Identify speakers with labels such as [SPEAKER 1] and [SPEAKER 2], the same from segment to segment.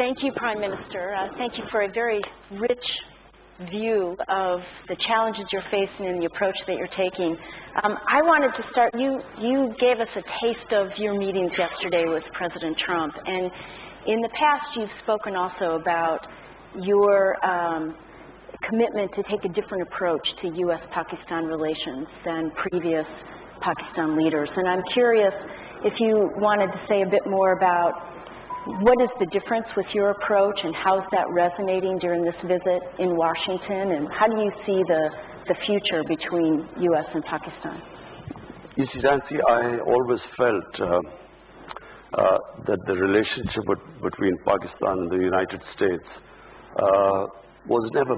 [SPEAKER 1] Thank you, Prime Minister. Thank you for a very rich view of the challenges you're facing and the approach that you're taking. I wanted to start, you gave us a taste of your meetings yesterday with President Trump, and in the past you've spoken also about your commitment to take a different approach to U.S.-Pakistan relations than previous Pakistan leaders. And I'm curious if you wanted to say a bit more about what is the difference with your approach and how is that resonating during this visit in Washington, and how do you see the future between U.S. and Pakistan?
[SPEAKER 2] You see, Nancy, I always felt that the relationship between Pakistan and the United States was never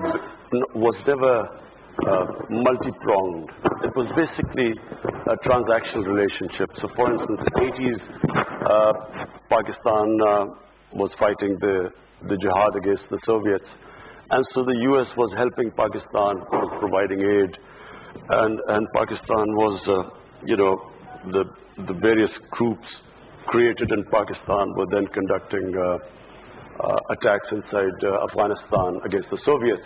[SPEAKER 2] multi-pronged. It was basically a transactional relationship. So, for instance, in the 80s, Pakistan was fighting the jihad against the Soviets, and so the U.S. was helping Pakistan, was providing aid, and Pakistan was, the various groups created in Pakistan were then conducting attacks inside Afghanistan against the Soviets.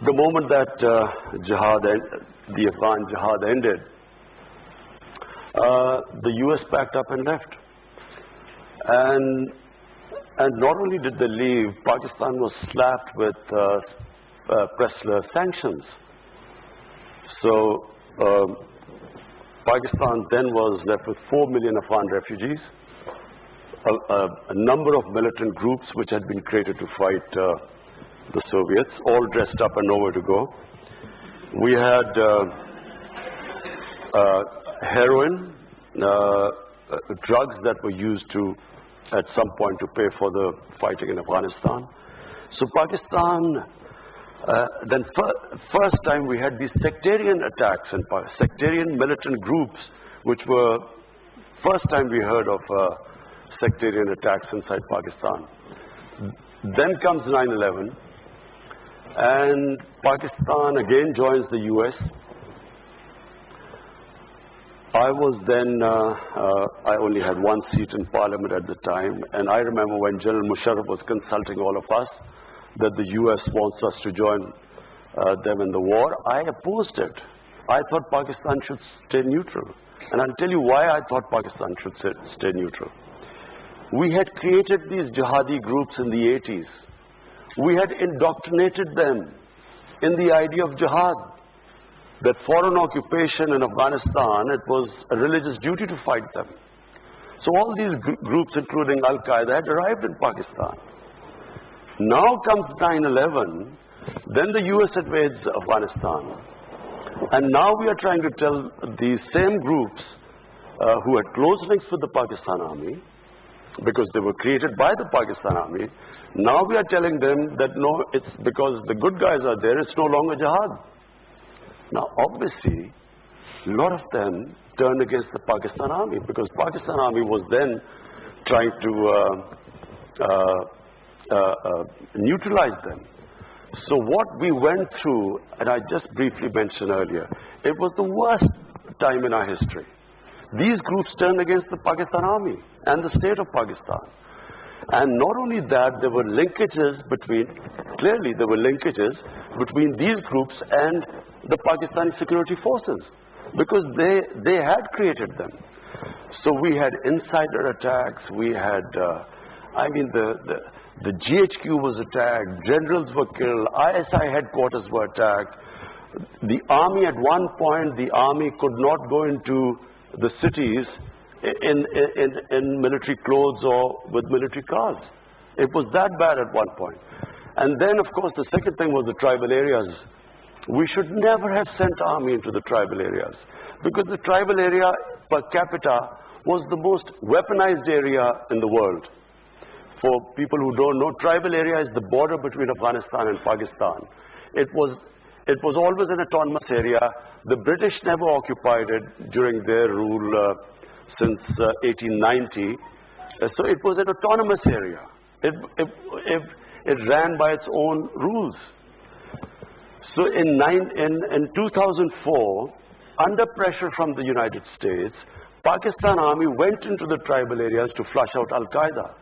[SPEAKER 2] The moment that the Afghan jihad ended, the U.S. packed up and left. And not only did they leave, Pakistan was slapped with Pressler sanctions. So Pakistan then was left with 4 million Afghan refugees, a number of militant groups which had been created to fight the Soviets, all dressed up and nowhere to go. We had heroin, drugs that were used at some point to pay for the fighting in Afghanistan. So Pakistan, then first time we had these sectarian attacks and sectarian militant groups, which were first time we heard of sectarian attacks inside Pakistan. Then comes 9/11, and Pakistan again joins the U.S. I was then, I only had one seat in Parliament at the time, and I remember when General Musharraf was consulting all of us that the U.S. wants us to join them in the war. I opposed it. I thought Pakistan should stay neutral. And I'll tell you why I thought Pakistan should stay neutral. We had created these jihadi groups in the 80s. We had indoctrinated them in the idea of jihad, that foreign occupation in Afghanistan, it was a religious duty to fight them. So all these groups, including Al-Qaeda, had arrived in Pakistan. Now comes 9/11, then the U.S. invades Afghanistan. And now we are trying to tell these same groups who had close links with the Pakistan army, because they were created by the Pakistan army, now we are telling them that no, it's because the good guys are there, it's no longer jihad. Now, obviously, a lot of them turned against the Pakistan army, because Pakistan army was then trying to neutralize them. So what we went through, and I just briefly mentioned earlier, it was the worst time in our history. These groups turned against the Pakistan army and the state of Pakistan. And not only that, there were linkages between these groups and the Pakistani security forces, because they had created them. So we had insider attacks, we had, the GHQ was attacked, generals were killed, ISI headquarters were attacked. The army, at one point, the army could not go into the cities in military clothes or with military cars. It was that bad at one point. And then, of course, the second thing was the tribal areas. We should never have sent army into the tribal areas, because the tribal area per capita was the most weaponized area in the world. For people who don't know, tribal area is the border between Afghanistan and Pakistan. It was always an autonomous area. The British never occupied it during their rule since 1890. So it was an autonomous area. It ran by its own rules. So in 2004, under pressure from the United States, Pakistan army went into the tribal areas to flush out Al-Qaeda.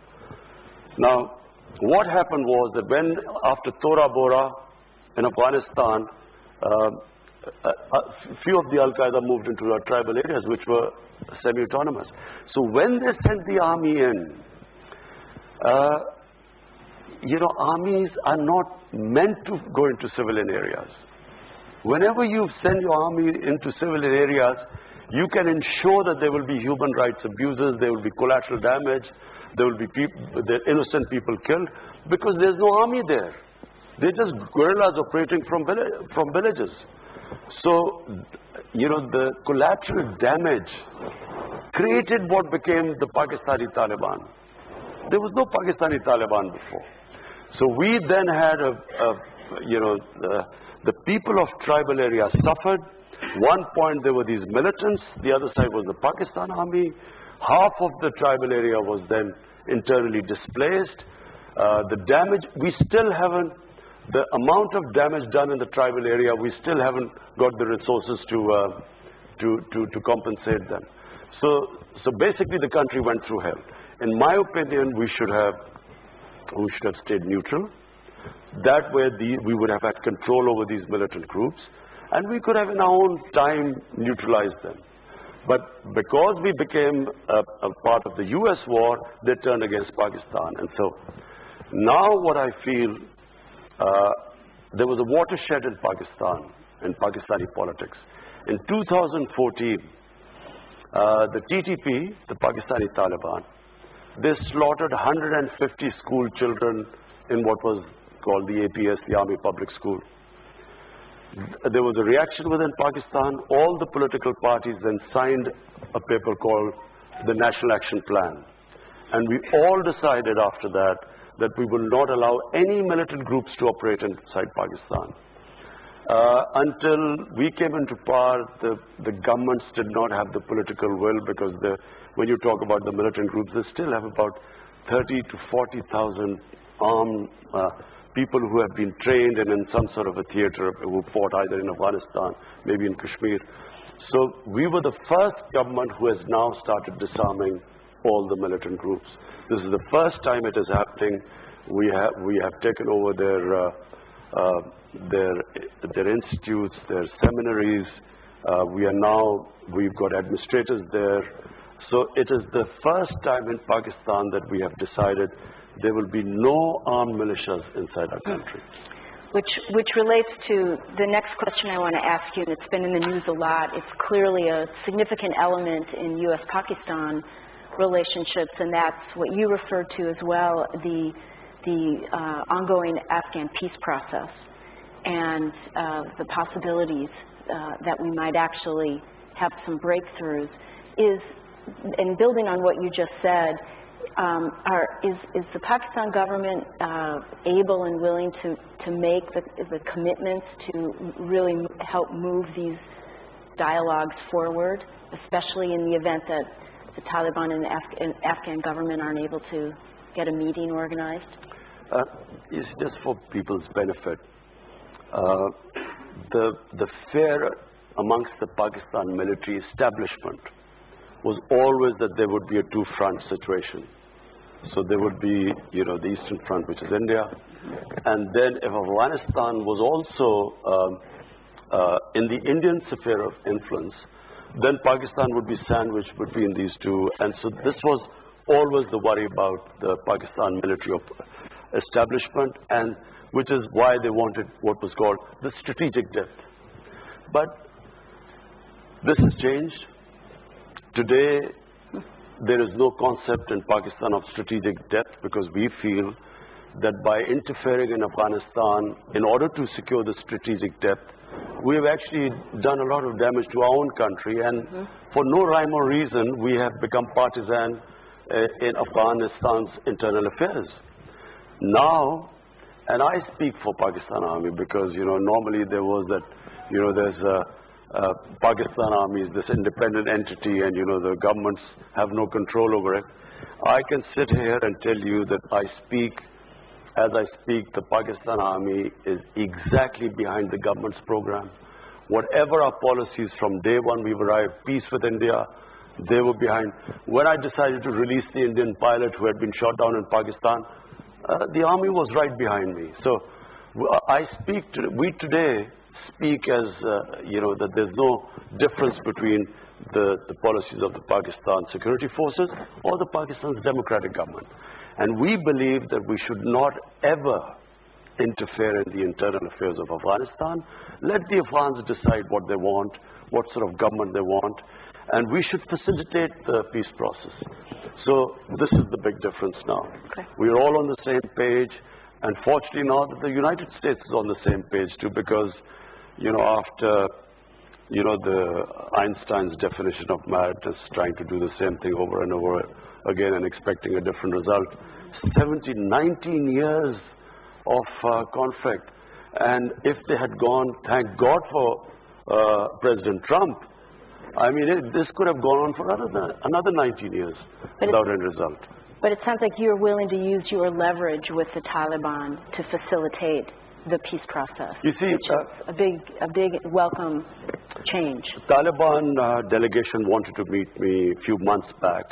[SPEAKER 2] Now, what happened was that when, after Tora Bora in Afghanistan, a few of the Al-Qaeda moved into our tribal areas, which were semi-autonomous. So when they sent the army in, armies are not meant to go into civilian areas. Whenever you send your army into civilian areas, you can ensure that there will be human rights abuses, there will be collateral damage, there will be innocent people killed, because there's no army there. They're just guerrillas operating from villages. So, the collateral damage created what became the Pakistani Taliban. There was no Pakistani Taliban before. So we then had the people of tribal areas suffered. One point there were these militants, the other side was the Pakistan army. Half of the tribal area was then internally displaced. The damage, we still haven't, the amount of damage done in the tribal area, we still haven't got the resources to compensate them. So basically the country went through hell. In my opinion, we should have stayed neutral. That way we would have had control over these militant groups, and we could have in our own time neutralized them. But because we became a part of the US war, they turned against Pakistan. And so now what I feel, there was a watershed in Pakistan, in Pakistani politics. In 2014, the TTP, the Pakistani Taliban, they slaughtered 150 school children in what was called the APS, the Army Public School. There was a reaction within Pakistan. All the political parties then signed a paper called the National Action Plan. And we all decided after that that we will not allow any militant groups to operate inside Pakistan. Until we came into power, the governments did not have the political will, because when you talk about the militant groups, they still have about 30 to 40,000 armed people who have been trained and in some sort of a theater, who fought either in Afghanistan, maybe in Kashmir. So we were the first government who has now started disarming all the militant groups. This is the first time it is happening. We have taken over their institutes, their seminaries. We've got administrators there. So it is the first time in Pakistan that we have decided there will be no armed militias inside our country.
[SPEAKER 1] Which relates to the next question I want to ask you, and it's been in the news a lot. It's clearly a significant element in U.S.-Pakistan relationships, and that's what you referred to as well, the ongoing Afghan peace process and the possibilities that we might actually have some breakthroughs. And building on what you just said, is the Pakistan government able and willing to make the commitments to really help move these dialogues forward, especially in the event that the Taliban and the Afghan government aren't able to get a meeting organized?
[SPEAKER 2] It's just for people's benefit. The fear amongst the Pakistan military establishment was always that there would be a two-front situation. So there would be, the Eastern Front, which is India, and then if Afghanistan was also in the Indian sphere of influence, then Pakistan would be sandwiched between these two. And so this was always the worry about the Pakistan military establishment, and which is why they wanted what was called the strategic depth. But this has changed. Today, there is no concept in Pakistan of strategic depth, because we feel that by interfering in Afghanistan, in order to secure the strategic depth, we have actually done a lot of damage to our own country, and for no rhyme or reason, we have become partisan in Afghanistan's internal affairs. Now, and I speak for Pakistan Army because, normally there was that, there's Pakistan Army is this independent entity, and the governments have no control over it. I can sit here and tell you that as I speak, the Pakistan Army is exactly behind the government's program. Whatever our policies from day one we've arrived, peace with India, they were behind. When I decided to release the Indian pilot who had been shot down in Pakistan, the army was right behind me. So we today speak as, that there's no difference between the policies of the Pakistan security forces or the Pakistan's democratic government. And we believe that we should not ever interfere in the internal affairs of Afghanistan. Let the Afghans decide what they want, what sort of government they want, and we should facilitate the peace process. So this is the big difference now.
[SPEAKER 1] Okay.
[SPEAKER 2] We're all on the same page, and fortunately now that the United States is on the same page too, because, after, the Einstein's definition of madness, trying to do the same thing over and over again and expecting a different result, 19 years of conflict. And if they had gone, thank God for President Trump, I mean, this could have gone on for another 19 years without any result.
[SPEAKER 1] But it sounds like you're willing to use your leverage with the Taliban to facilitate the peace process. You see, which is a big welcome change.
[SPEAKER 2] Taliban delegation wanted to meet me a few months back,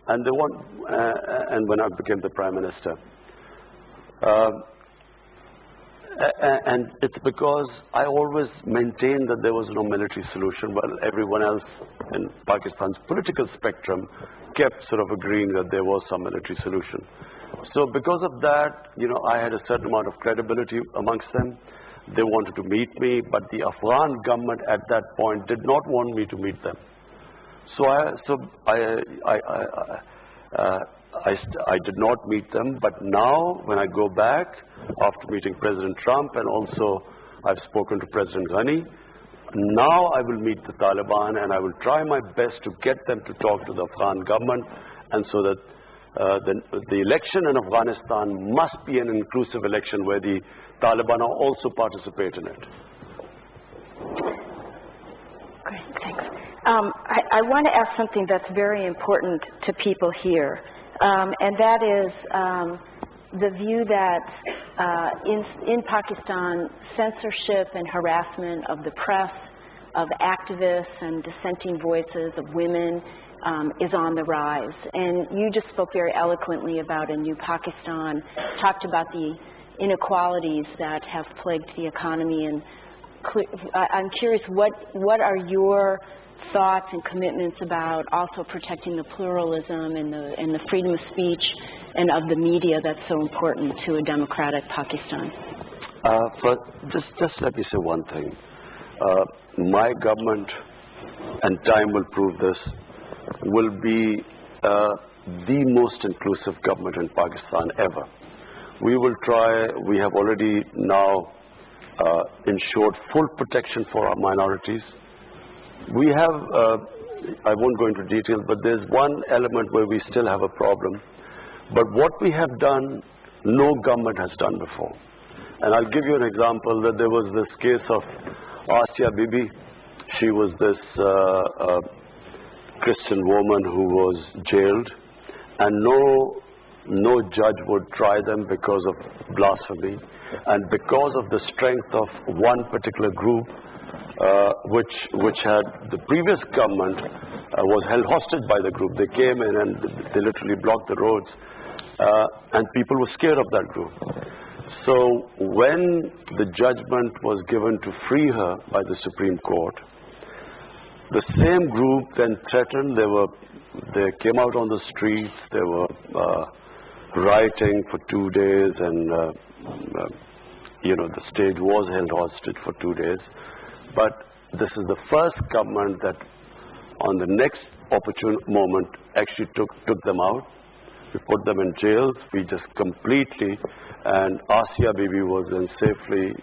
[SPEAKER 2] and when I became the Prime Minister. And it's because I always maintained that there was no military solution, while everyone else in Pakistan's political spectrum kept sort of agreeing that there was some military solution. So because of that, I had a certain amount of credibility amongst them. They wanted to meet me, but the Afghan government at that point did not want me to meet them. So I did not meet them, but now when I go back after meeting President Trump, and also I've spoken to President Ghani, now I will meet the Taliban and I will try my best to get them to talk to the Afghan government, and so that the election in Afghanistan must be an inclusive election where the Taliban also participate in it.
[SPEAKER 1] Great, thanks. I want to ask something that's very important to people here. And that is the view that in Pakistan, censorship and harassment of the press, of activists and dissenting voices of women is on the rise. And you just spoke very eloquently about a new Pakistan, talked about the inequalities that have plagued the economy. And I'm curious, what are your thoughts and commitments about also protecting the pluralism and the freedom of speech and of the media that's so important to a democratic Pakistan?
[SPEAKER 2] Just let me say one thing. My government, and time will prove this, will be the most inclusive government in Pakistan ever. We will try. We have already now ensured full protection for our minorities. We have, I won't go into detail, but there's one element where we still have a problem. But what we have done, no government has done before. And I'll give you an example, that there was this case of Asia Bibi. She was this Christian woman who was jailed, and no judge would try them because of blasphemy. And because of the strength of one particular group, which had the previous government was held hostage by the group. They came in and they literally blocked the roads, and people were scared of that group. So when the judgment was given to free her by the Supreme Court, the same group then threatened. They came out on the streets. They were rioting for 2 days, and the state was held hostage for 2 days. But this is the first government that on the next opportune moment actually took them out. We put them in jails. We just completely, and Asia Bibi was then safely,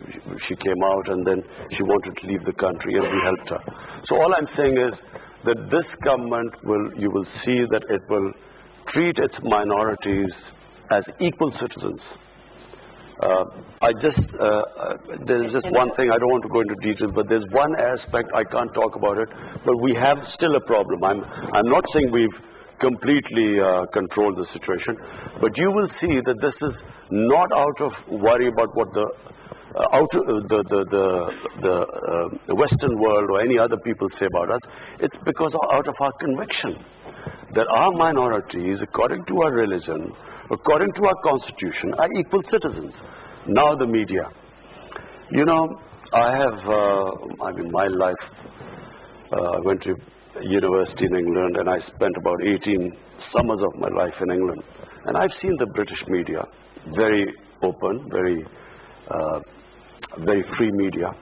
[SPEAKER 2] she came out, and then she wanted to leave the country, and we helped her. So all I'm saying is that this government you will see that it will treat its minorities as equal citizens. There's just one thing, I don't want to go into details, but there's one aspect, I can't talk about it, but we have still a problem. I'm not saying we've completely controlled the situation, but you will see that this is not out of worry about what the Western world or any other people say about us. It's because out of our conviction that our minorities, according to our religion, According to our constitution, are equal citizens. Now the media. You know, my life, I went to university in England, and I spent about 18 summers of my life in England. And I've seen the British media, very open, very free media.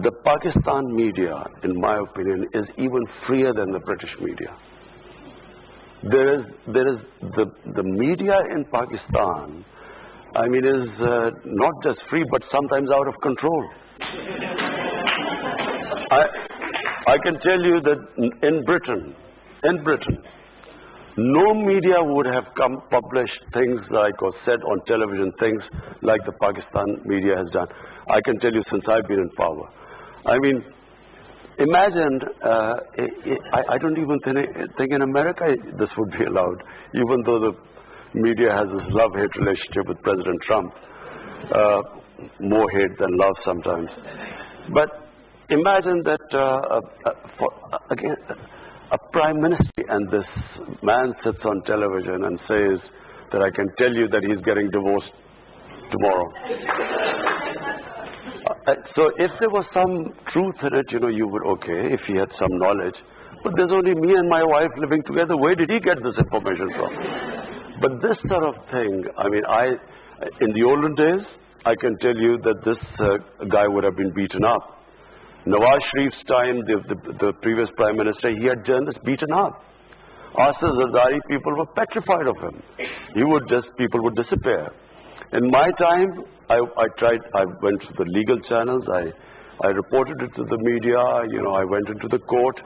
[SPEAKER 2] The Pakistan media, in my opinion, is even freer than the British media. There is the media in Pakistan, I mean, is not just free, but sometimes out of control. I can tell you that in Britain, no media would have published things like, or said on television things like the Pakistan media has done. I can tell you since I've been in power. I mean, imagine, I don't even think in America this would be allowed, even though the media has this love-hate relationship with President Trump, more hate than love sometimes. But imagine that, again, a prime minister, and this man sits on television and says that I can tell you that he's getting divorced tomorrow. So if there was some truth in it, you would, okay, if he had some knowledge. But there's only me and my wife living together. Where did he get this information from? But this sort of thing, I mean, in the olden days, I can tell you that this guy would have been beaten up. Nawaz Sharif's time, the previous prime minister, he had journalists beaten up. Asif Zardari, people were petrified of him. People would disappear. In my time, I went to the legal channels, I reported it to the media, I went into the court.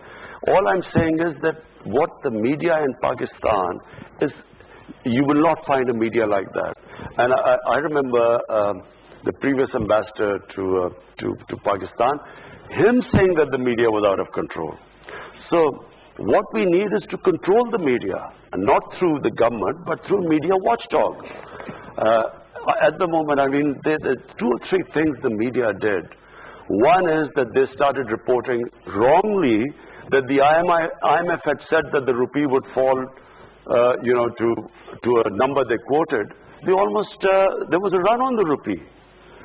[SPEAKER 2] All I'm saying is that what the media in Pakistan is, you will not find a media like that. And I remember the previous ambassador to Pakistan, him saying that the media was out of control. So what we need is to control the media, and not through the government, but through media watchdog. At the moment, I mean, there's 2 or 3 things the media did. One is that they started reporting wrongly that the IMF had said that the rupee would fall, to a number they quoted. There was a run on the rupee.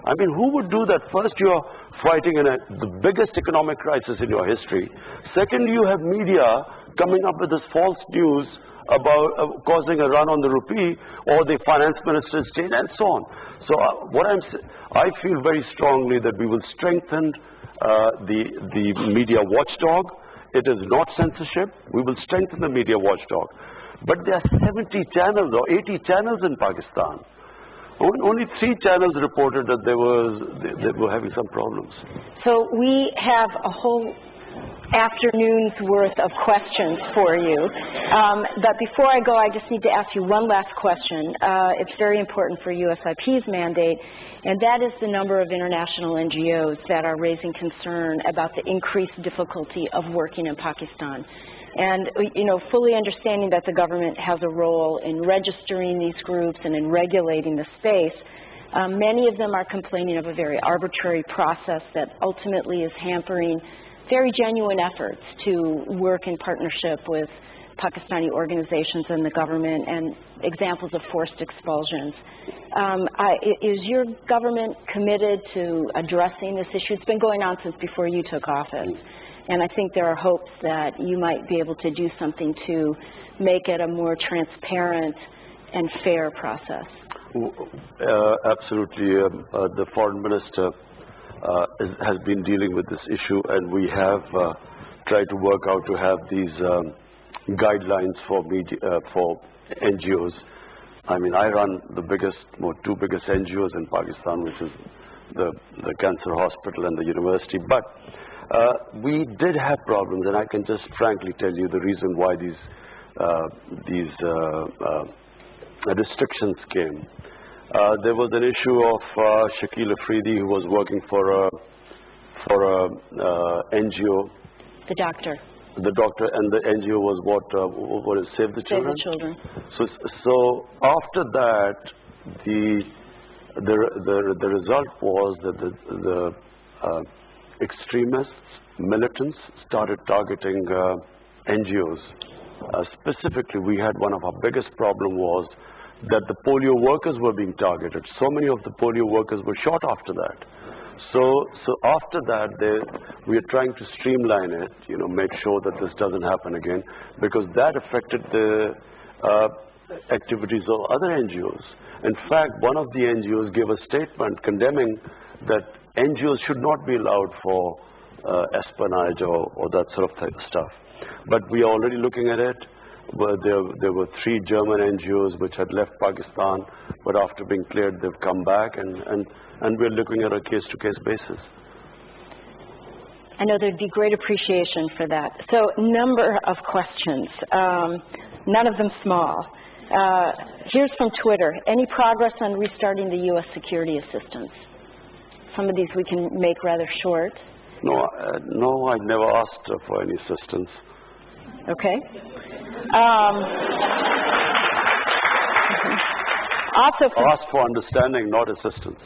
[SPEAKER 2] I mean, who would do that? First, you're fighting in the biggest economic crisis in your history. Second, you have media coming up with this false news about causing a run on the rupee, or the finance minister's change, and so on. So I feel very strongly that we will strengthen the media watchdog. It is not censorship. We will strengthen the media watchdog. But there are 70 channels or 80 channels in Pakistan. Only 3 channels reported that they were having some problems. So
[SPEAKER 1] we have a whole afternoon's worth of questions for you. But before I go, I just need to ask you one last question. It's very important for USIP's mandate, and that is the number of international NGOs that are raising concern about the increased difficulty of working in Pakistan. And, fully understanding that the government has a role in registering these groups and in regulating the space, many of them are complaining of a very arbitrary process that ultimately is hampering very genuine efforts to work in partnership with Pakistani organizations and the government, and examples of forced expulsions. Is your government committed to addressing this issue? It's been going on since before you took office. And I think there are hopes that you might be able to do something to make it a more transparent and fair process. Absolutely. The foreign minister has been dealing with this issue, and we have tried to work out to have these guidelines for NGOs. I mean, I run the two biggest NGOs in Pakistan, which is the Cancer Hospital and the university. But we did have problems, and I can just frankly tell you the reason why these restrictions came. There was an issue of Shakil Afridi, who was working for a NGO. The doctor, and the NGO was what is Save the Children? Save the Children. So after that, the result was that the extremists, militants, started targeting NGOs,
[SPEAKER 2] specifically, we had one of our biggest problem was that the polio workers were being targeted. So many of the polio workers were shot after that. So after that, we are trying to streamline it, make sure that this doesn't happen again, because that affected the activities of other NGOs. In fact, one of the NGOs gave a statement condemning that NGOs should not be allowed for espionage or that sort of stuff. But we are already looking at it. There were 3 German NGOs which had left Pakistan, but after being cleared, they've come back, and we're looking at a case-to-case basis.
[SPEAKER 1] I know there'd be great appreciation for that. So, number of questions, none of them small. Here's from Twitter. Any progress on restarting the U.S. security assistance? Some of these we can make rather short.
[SPEAKER 2] No, I never asked for any assistance.
[SPEAKER 1] Okay. Also
[SPEAKER 2] ask for understanding, not assistance.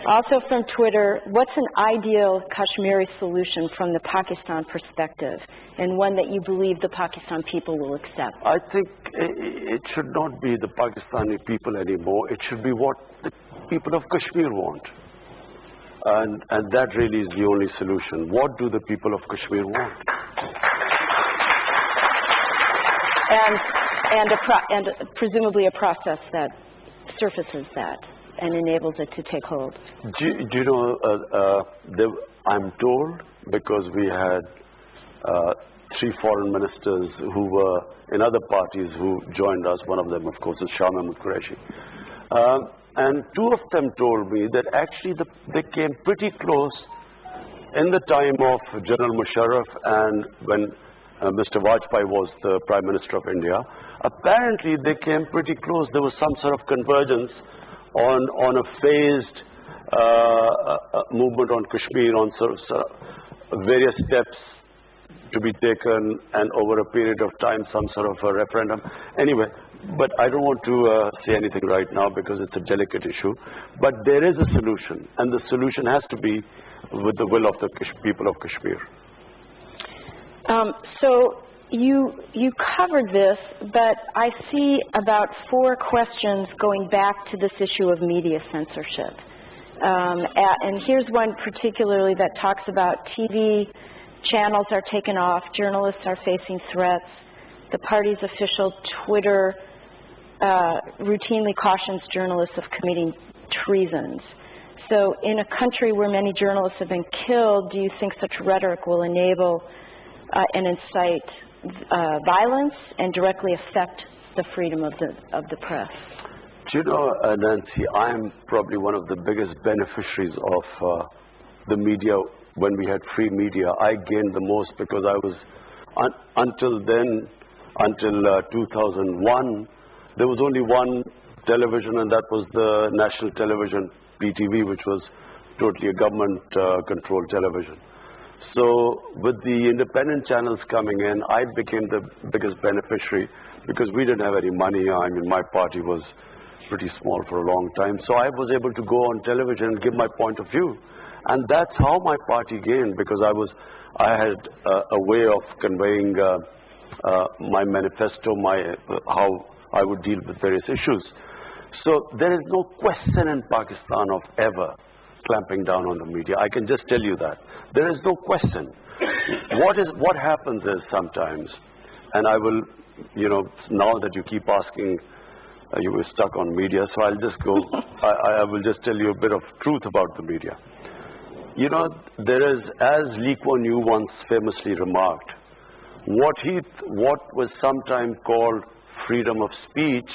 [SPEAKER 1] Also from Twitter, what's an ideal Kashmiri solution from the Pakistan perspective, and one that you believe the Pakistan people will accept?
[SPEAKER 2] I think it should not be the Pakistani people anymore. It should be what the people of Kashmir want. And that really is the only solution. What do the people of Kashmir want?
[SPEAKER 1] And presumably a process that surfaces that and enables it to take hold.
[SPEAKER 2] Do you know, I'm told, because we had 3 foreign ministers who were in other parties who joined us. One of them, of course, is Shah Mahmood Qureshi. And 2 of them told me that actually they came pretty close in the time of General Musharraf and when Mr. Vajpayee was the Prime Minister of India. Apparently, they came pretty close. There was some sort of convergence on a phased movement on Kashmir, on sort of various steps to be taken, and over a period of time, some sort of a referendum. Anyway, but I don't want to say anything right now because it's a delicate issue. But there is a solution, and the solution has to be with the will of the people of Kashmir.
[SPEAKER 1] So you covered this, but I see about 4 questions going back to this issue of media censorship. And here's one particularly that talks about TV channels are taken off, journalists are facing threats, the party's official Twitter routinely cautions journalists of committing treasons. So in a country where many journalists have been killed, do you think such rhetoric will enable and incite violence and directly affect the freedom of the press?
[SPEAKER 2] Do you know, Nancy, I'm probably one of the biggest beneficiaries of the media. When we had free media, I gained the most because I was, until 2001, there was only one television, and that was the national television, PTV, which was totally a government-controlled television. So with the independent channels coming in, I became the biggest beneficiary because we didn't have any money. I mean, my party was pretty small for a long time. So I was able to go on television and give my point of view. And that's how my party gained, because I had a way of conveying my manifesto, how I would deal with various issues. So there is no question in Pakistan of ever clamping down on the media. I can just tell you that. There is no question. What happens is sometimes, and I will, now that you keep asking, you were stuck on media, so I'll just go, I will just tell you a bit of truth about the media. There is, as Lee Kuan Yew once famously remarked, what was sometimes called freedom of speech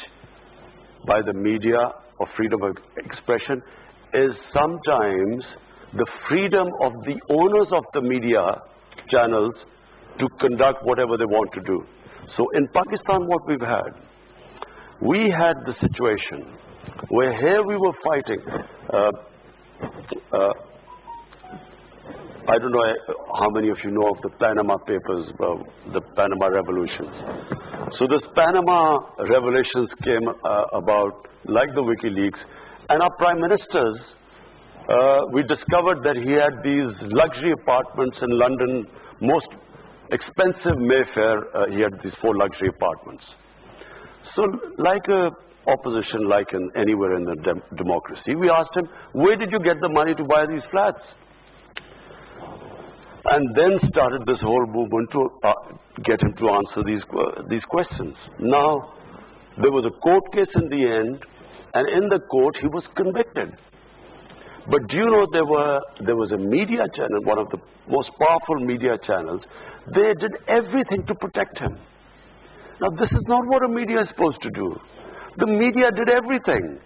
[SPEAKER 2] by the media or freedom of expression is sometimes the freedom of the owners of the media channels to conduct whatever they want to do. So in Pakistan, what we had the situation where here we were fighting. I don't know how many of you know of the Panama Papers, the Panama Revolutions. So this Panama Revelations came about like the WikiLeaks, and our prime ministers, we discovered that he had these luxury apartments in London, most expensive Mayfair, he had these 4 luxury apartments. So like a opposition, like in anywhere in the democracy, we asked him, where did you get the money to buy these flats? And then started this whole movement to get him to answer these questions. Now, there was a court case in the end, and in the court he was convicted. But do you know there was a media channel, one of the most powerful media channels, they did everything to protect him. Now this is not what a media is supposed to do. The media did everything.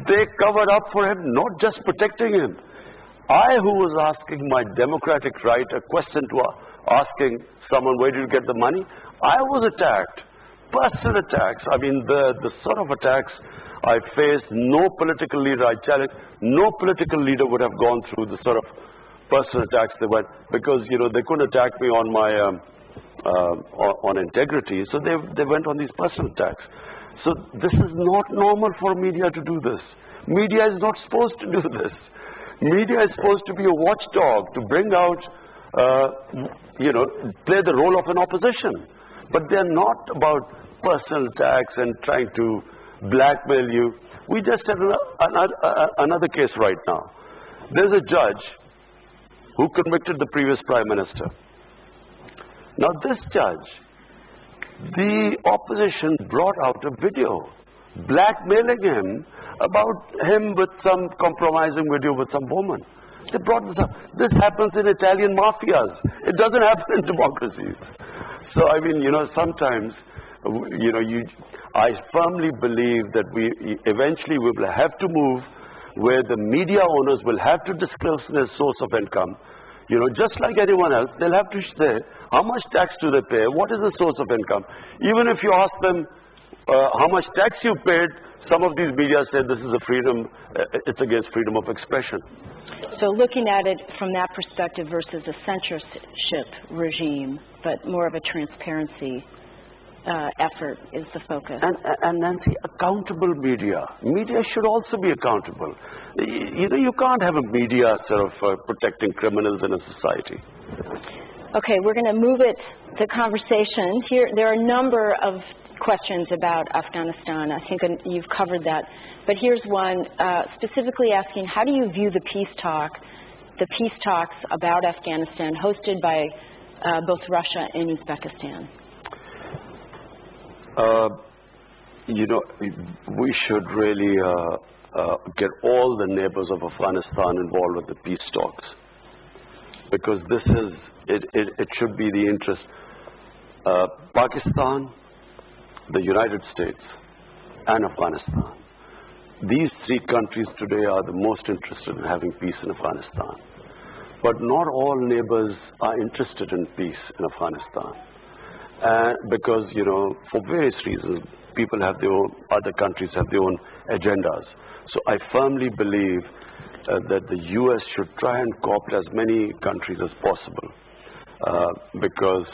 [SPEAKER 2] They covered up for him, not just protecting him. I, who was asking my democratic right a question to asking someone, where did you get the money? I was attacked. Personal attacks. I mean, the sort of attacks I faced, no political leader, I challenge, no political leader would have gone through the sort of personal attacks they went, because, you know, they couldn't attack me on my, on integrity, so they went on these personal attacks. So this is not normal for media to do this. Media is not supposed to do this. Media is supposed to be a watchdog, to bring out, you know, play the role of an opposition. But they're not about personal attacks and trying to blackmail you. We just had another case right now. There's a judge who convicted the previous prime minister. Now this judge, the opposition brought out a video blackmailing him about him with some compromising video with some woman. They brought this up. This happens in Italian mafias. It doesn't happen in democracies. So, I mean, you know, sometimes, you know, I firmly believe that eventually we will have to move where the media owners will have to disclose their source of income. You know, just like anyone else, they'll have to say how much tax do they pay, what is the source of income. Even if you ask them how much tax you paid, some of these media say this is a freedom, it's against freedom of expression.
[SPEAKER 1] So looking at it from that perspective versus a censorship regime, but more of a transparency effort is the focus.
[SPEAKER 2] And Nancy, accountable media. Media should also be accountable. You know, you can't have a media sort of protecting criminals in a society.
[SPEAKER 1] Okay, we're going to move it to conversation. Here, there are a number of questions about Afghanistan. I think you've covered that. But here's one specifically asking, how do you view the peace talks about Afghanistan hosted by both Russia and Uzbekistan?
[SPEAKER 2] You know, we should really get all the neighbors of Afghanistan involved with the peace talks, because this is, it should be the interest. Pakistan, the United States, and Afghanistan. These 3 countries today are the most interested in having peace in Afghanistan. But not all neighbors are interested in peace in Afghanistan. Because, you know, for various reasons, people have their own, other countries have their own agendas. So I firmly believe that the U.S. should try and co-opt as many countries as possible. Because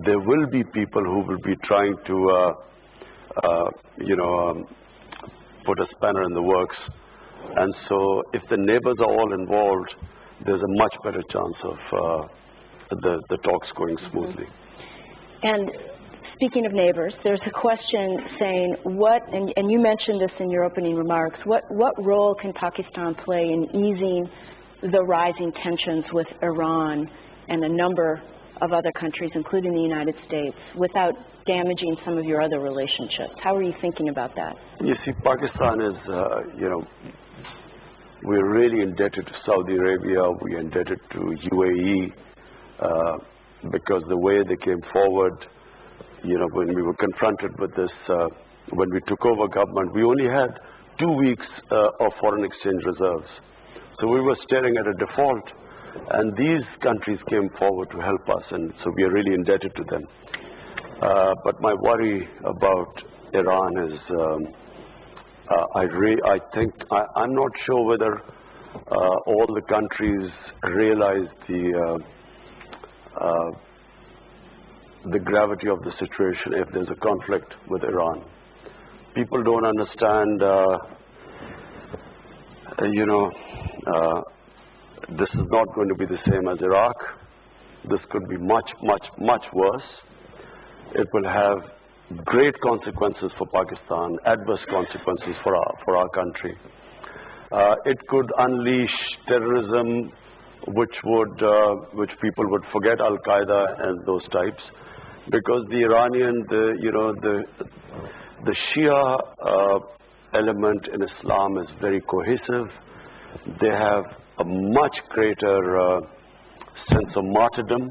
[SPEAKER 2] there will be people who will be trying to, you know, put a spanner in the works. And so if the neighbors are all involved, there's a much better chance of the talks going smoothly.
[SPEAKER 1] And speaking of neighbors, there's a question saying, and you mentioned this in your opening remarks, what role can Pakistan play in easing the rising tensions with Iran and a number of other countries, including the United States, without damaging some of your other relationships? How are you thinking about that?
[SPEAKER 2] You see, Pakistan is, you know, we're really indebted to Saudi Arabia, we're indebted to UAE, because the way they came forward, you know, when we were confronted with this, when we took over government, we only had 2 weeks of foreign exchange reserves. So we were staring at a default. And these countries came forward to help us, and so we are really indebted to them. But my worry about Iran is, I think, I'm not sure whether all the countries realize the gravity of the situation if there's a conflict with Iran. People don't understand, you know, this is not going to be the same as Iraq. this could be much, much, much worse. It will have great consequences for Pakistan, adverse consequences for our country. It could unleash terrorism, which people would forget Al-Qaeda and those types, because the Iranian, the Shia element in Islam is very cohesive. They have a much greater sense of martyrdom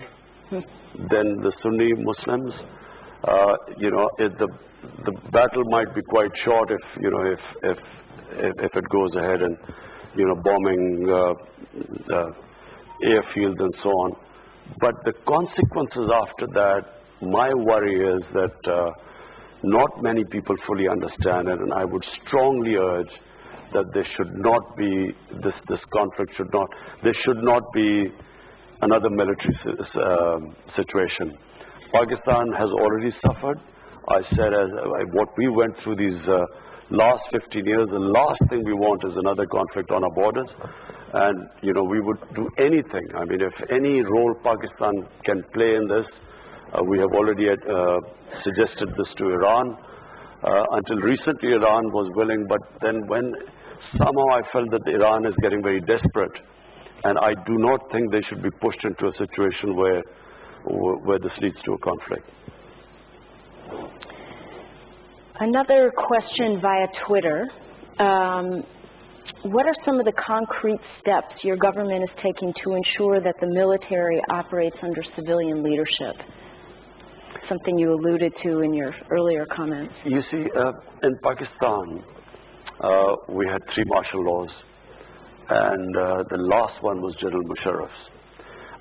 [SPEAKER 2] than the Sunni Muslims. The battle might be quite short if it goes ahead and bombing airfields and so on. But the consequences after that, my worry is that not many people fully understand it, and I would strongly urge that there should not be this conflict there should not be another military situation. Pakistan has already suffered. I said, what we went through these last 15 years, the last thing we want is another conflict on our borders. And, we would do anything. I mean, if any role Pakistan can play in this, we have already suggested this to Iran. Until recently, Iran was willing, but then when somehow I felt that Iran is getting very desperate, and I do not think they should be pushed into a situation where this leads to a conflict.
[SPEAKER 1] Another question via Twitter. What are some of the concrete steps your government is taking to ensure that the military operates under civilian leadership? Something you alluded to in your earlier comments.
[SPEAKER 2] You see, in Pakistan, we had 3 martial laws, and the last one was General Musharraf's.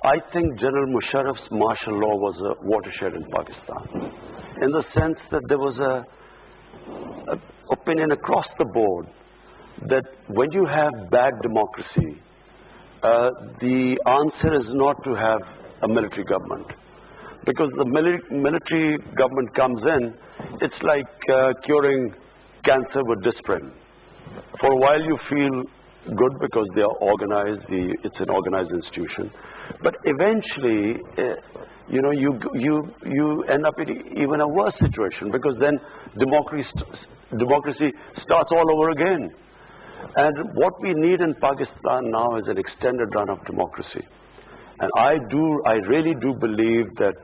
[SPEAKER 2] I think General Musharraf's martial law was a watershed in Pakistan, in the sense that there was an opinion across the board that when you have bad democracy, the answer is not to have a military government. Because the military government comes in, it's like curing cancer with disprin. For a while you feel good because they are organized, it's an organized institution. But eventually, you end up in even a worse situation, because then democracy starts all over again. And what we need in Pakistan now is an extended run of democracy. And I really do believe that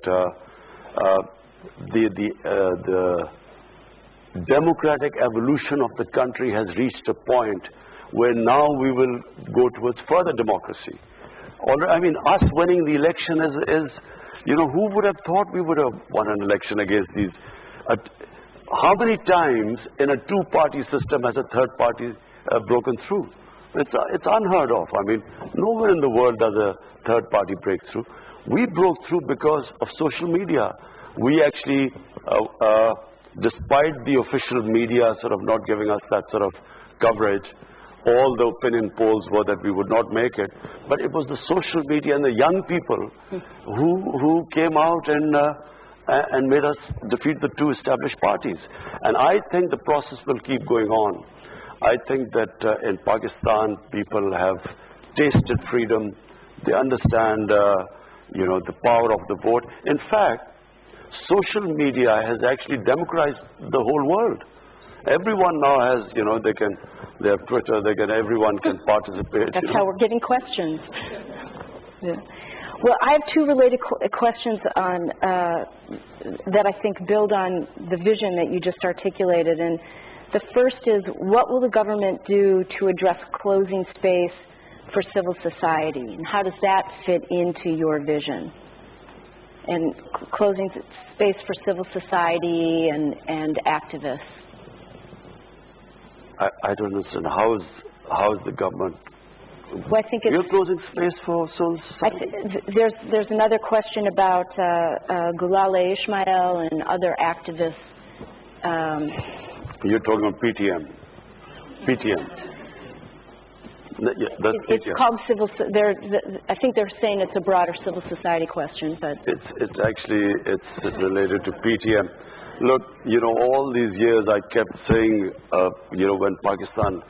[SPEAKER 2] the democratic evolution of the country has reached a point where now we will go towards further democracy. I mean, us winning the election is who would have thought we would have won an election against these? How many times in a 2-party system has a third party broken through? It's unheard of. I mean, nowhere in the world does a third party break through. We broke through because of social media. We actually, despite the official media sort of not giving us that sort of coverage, all the opinion polls were that we would not make it. But it was the social media and the young people who came out and made us defeat the 2 established parties. And I think the process will keep going on. I think that in Pakistan, people have tasted freedom. They understand, the power of the vote. In fact, social media has actually democratized the whole world. Everyone now has, they have Twitter, everyone can participate.
[SPEAKER 1] That's how we're getting questions. Yeah. Well, I have 2 related questions on that I think build on the vision that you just articulated. And the first is, what will the government do to address closing space for civil society? And how does that fit into your vision? And closing space for civil society and activists.
[SPEAKER 2] I don't understand. How is the government?
[SPEAKER 1] Well, I think it's,
[SPEAKER 2] you're closing space for civil society?
[SPEAKER 1] There's another question about Gulale Ismail and other activists.
[SPEAKER 2] You're talking about PTM. PTM. Yeah, that's
[SPEAKER 1] it's
[SPEAKER 2] PTM.
[SPEAKER 1] called civil. I think they're saying it's a broader civil society question, but
[SPEAKER 2] it's actually related to PTM. Look, all these years I kept saying, when Pakistan,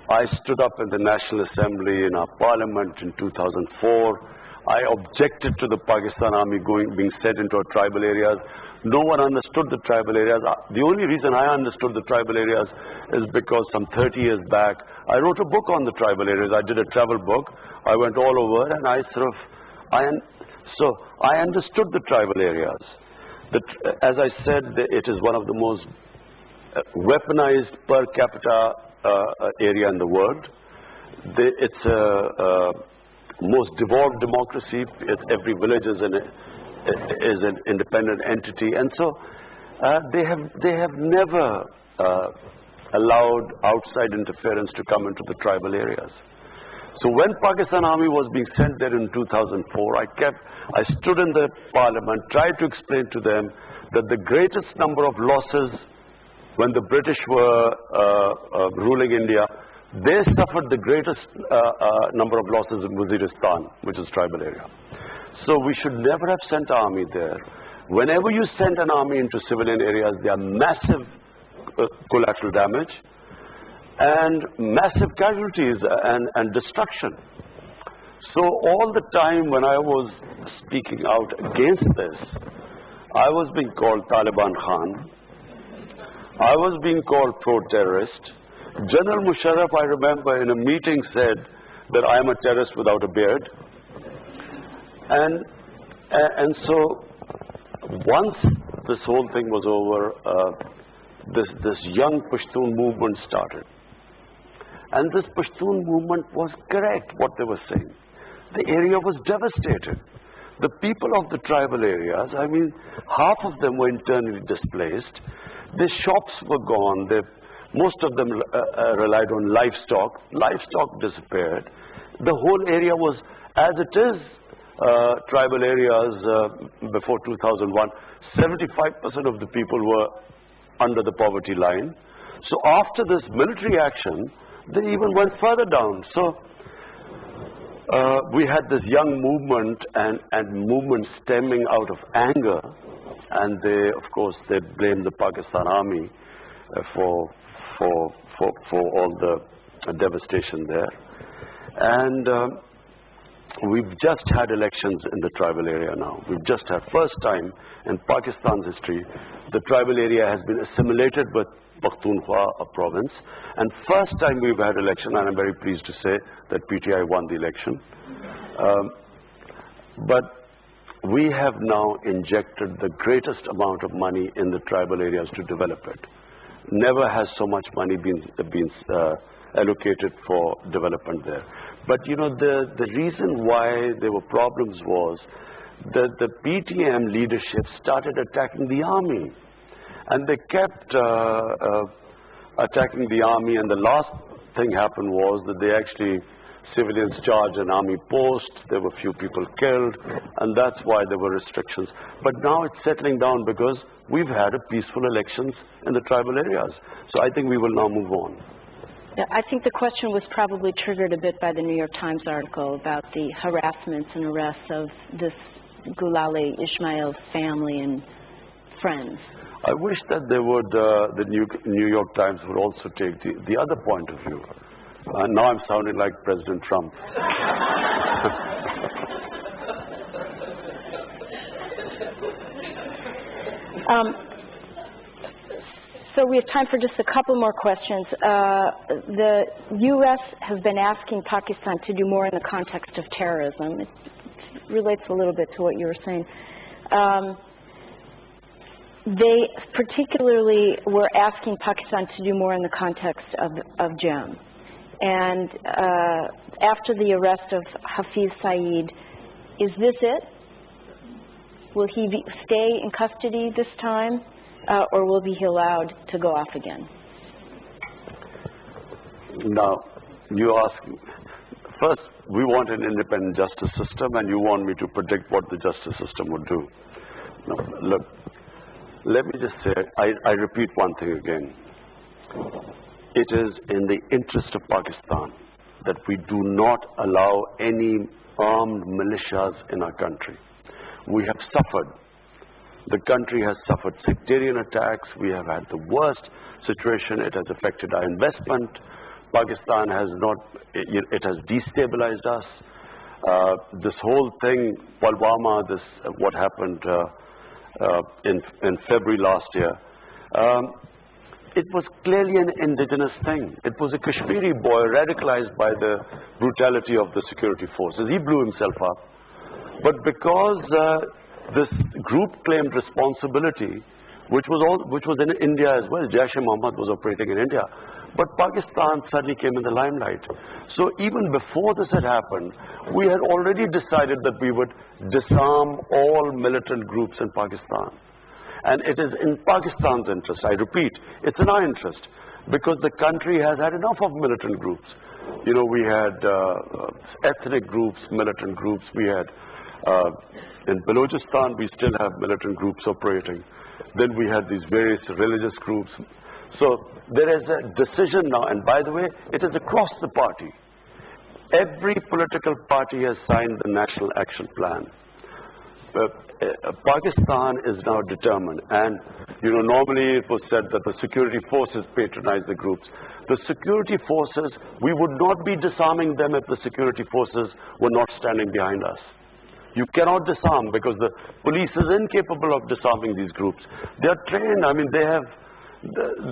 [SPEAKER 2] I stood up in the National Assembly in our parliament in 2004. I objected to the Pakistan army being sent into our tribal areas. No one understood the tribal areas. The only reason I understood the tribal areas is because some 30 years back, I wrote a book on the tribal areas. I did a travel book. I went all over and I understood the tribal areas. As I said, it is one of the most weaponized per capita area in the world. It's a most devolved democracy. Every village is an independent entity, and so they have never allowed outside interference to come into the tribal areas. So when Pakistan Army was being sent there in 2004, I stood in the parliament, tried to explain to them that the greatest number of losses when the British were ruling India, they suffered the greatest number of losses in Waziristan, which is tribal area. So we should never have sent army there. Whenever you send an army into civilian areas, there are massive collateral damage and massive casualties and destruction. So all the time when I was speaking out against this, I was being called Taliban Khan. I was being called pro-terrorist. General Musharraf, I remember, in a meeting said that I am a terrorist without a beard. And so once this whole thing was over, this young Pashtun movement started. And this Pashtun movement was correct, what they were saying. The area was devastated. The people of the tribal areas, I mean, half of them were internally displaced. Their shops were gone. Most of them relied on livestock. Livestock disappeared. The whole area was, as it is, tribal areas before 2001, 75% of the people were under the poverty line. So after this military action, they even went further down. So we had this young movement and movement stemming out of anger, and they, of course, they blamed the Pakistan army for all the devastation there. And we've just had elections in the tribal area now. We've just had, first time in Pakistan's history, the tribal area has been assimilated with Pakhtunkhwa, a province. And first time we've had election, and I'm very pleased to say that PTI won the election. But we have now injected the greatest amount of money in the tribal areas to develop it. Never has so much money been allocated for development there. But you know, the reason why there were problems was that the PTM leadership started attacking the army. And they kept attacking the army, and the last thing happened was that they actually, civilians charged an army post, there were few people killed, and that's why there were restrictions. But now it's settling down because we've had a peaceful elections in the tribal areas. So I think we will now move on.
[SPEAKER 1] Yeah, I think the question was probably triggered a bit by the New York Times article about the harassments and arrests of this Gulali Ismail's family and friends.
[SPEAKER 2] I wish that they would, the New York Times would also take the other point of view. Now I'm sounding like President Trump.
[SPEAKER 1] So we have time for just a couple more questions. The U.S. has been asking Pakistan to do more in the context of terrorism. It relates a little bit to what you were saying. They particularly were asking Pakistan to do more in the context of GEM. And after the arrest of Hafiz Saeed, is this it? Will he stay in custody this time, or will he be allowed to go off again?
[SPEAKER 2] Now, you ask, first, we want an independent justice system, and you want me to predict what the justice system would do. Now, look, let me just say, I repeat one thing again. It is in the interest of Pakistan that we do not allow any armed militias in our country. We have suffered. The country has suffered sectarian attacks. We have had the worst situation. It has affected our investment. Pakistan has not, it has destabilized us. This whole thing, Pulwama, what happened in February last year, it was clearly an indigenous thing. It was a Kashmiri boy radicalized by the brutality of the security forces. He blew himself up. But because this group claimed responsibility, which was in India as well, Jaish-e-Mohammed was operating in India, but Pakistan suddenly came in the limelight. So even before this had happened, we had already decided that we would disarm all militant groups in Pakistan. And it is in Pakistan's interest, I repeat, it's in our interest, because the country has had enough of militant groups. You know, we had ethnic groups, militant groups. We had, in Balochistan, we still have militant groups operating. Then we had these various religious groups. So there is a decision now, and by the way, it is across the party. Every political party has signed the National Action Plan. Pakistan is now determined, and you know, normally it was said that the security forces patronize the groups. The security forces, we would not be disarming them if the security forces were not standing behind us. You cannot disarm because the police is incapable of disarming these groups. They are trained. I mean,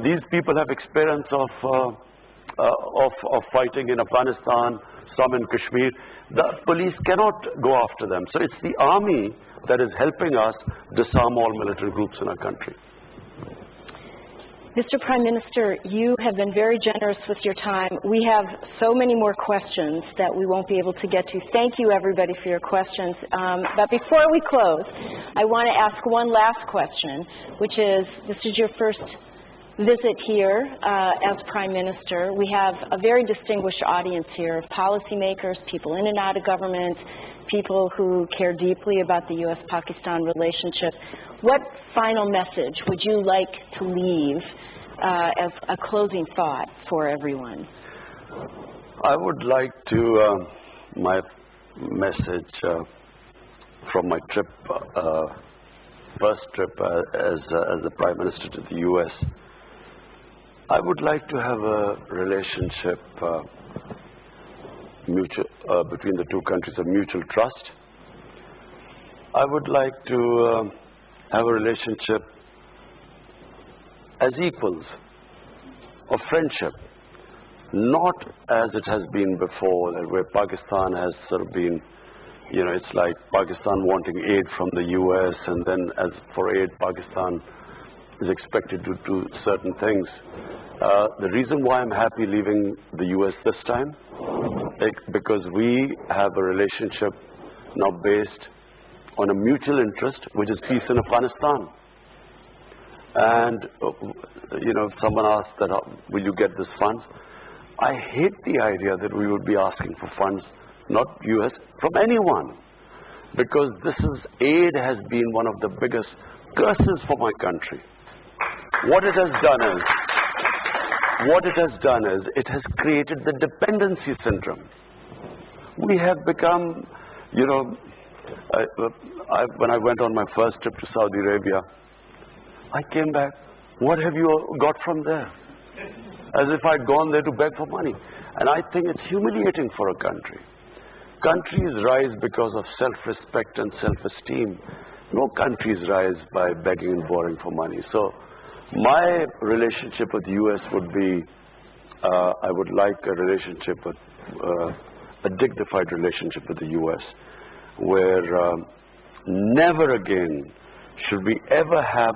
[SPEAKER 2] these people have experience of fighting in Afghanistan, some in Kashmir. The police cannot go after them. So it's the army that is helping us disarm all military groups in our country.
[SPEAKER 1] Mr. Prime Minister, you have been very generous with your time. We have so many more questions that we won't be able to get to. Thank you, everybody, for your questions. But before we close, I want to ask one last question, which is, this is your first visit here as Prime Minister. We have a very distinguished audience here of policymakers, people in and out of government, people who care deeply about the U.S.-Pakistan relationship. What final message would you like to leave as a closing thought for everyone?
[SPEAKER 2] I would like to, my message from my trip, first trip as the Prime Minister to the U.S., I would like to have a relationship between the two countries of mutual trust. I would like to have a relationship as equals, of friendship, not as it has been before, where Pakistan has sort of been, you know, it's like Pakistan wanting aid from the U.S. and then as for aid, Pakistan is expected to do certain things. The reason why I'm happy leaving the U.S. this time, because we have a relationship now based on a mutual interest, which is peace in Afghanistan. And, you know, if someone asks that, will you get this funds? I hate the idea that we would be asking for funds, not U.S., from anyone. Because aid has been one of the biggest curses for my country. What it has done is, it has created the dependency syndrome. We have become, you know, when I went on my first trip to Saudi Arabia, I came back, what have you got from there? As if I'd gone there to beg for money. And I think it's humiliating for a country. Countries rise because of self-respect and self-esteem. No countries rise by begging and borrowing for money. So my relationship with the U.S. would be, I would like a relationship with, a dignified relationship with the U.S., where never again should we ever have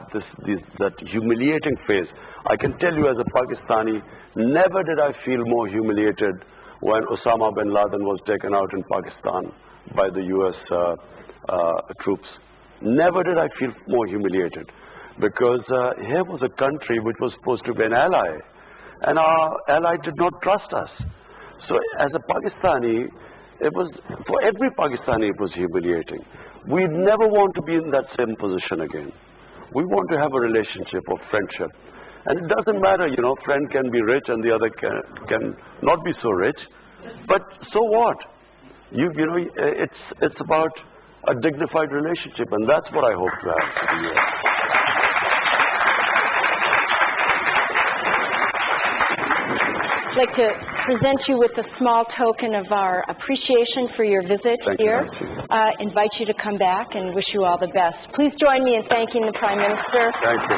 [SPEAKER 2] that humiliating phase. I can tell you as a Pakistani, never did I feel more humiliated when Osama bin Laden was taken out in Pakistan by the U.S. troops. Never did I feel more humiliated, because here was a country which was supposed to be an ally, and our ally did not trust us. So as a Pakistani, for every Pakistani it was humiliating. We never want to be in that same position again. We want to have a relationship of friendship. And it doesn't matter, you know, friend can be rich and the other can not be so rich. But so what? You know, it's about a dignified relationship, and that's what I hope to have for the U.S.
[SPEAKER 1] I'd like to present you with a small token of our appreciation for your visit here. Invite you to come back and wish you all the best. Please join me in thanking the Prime Minister.
[SPEAKER 2] Thank you.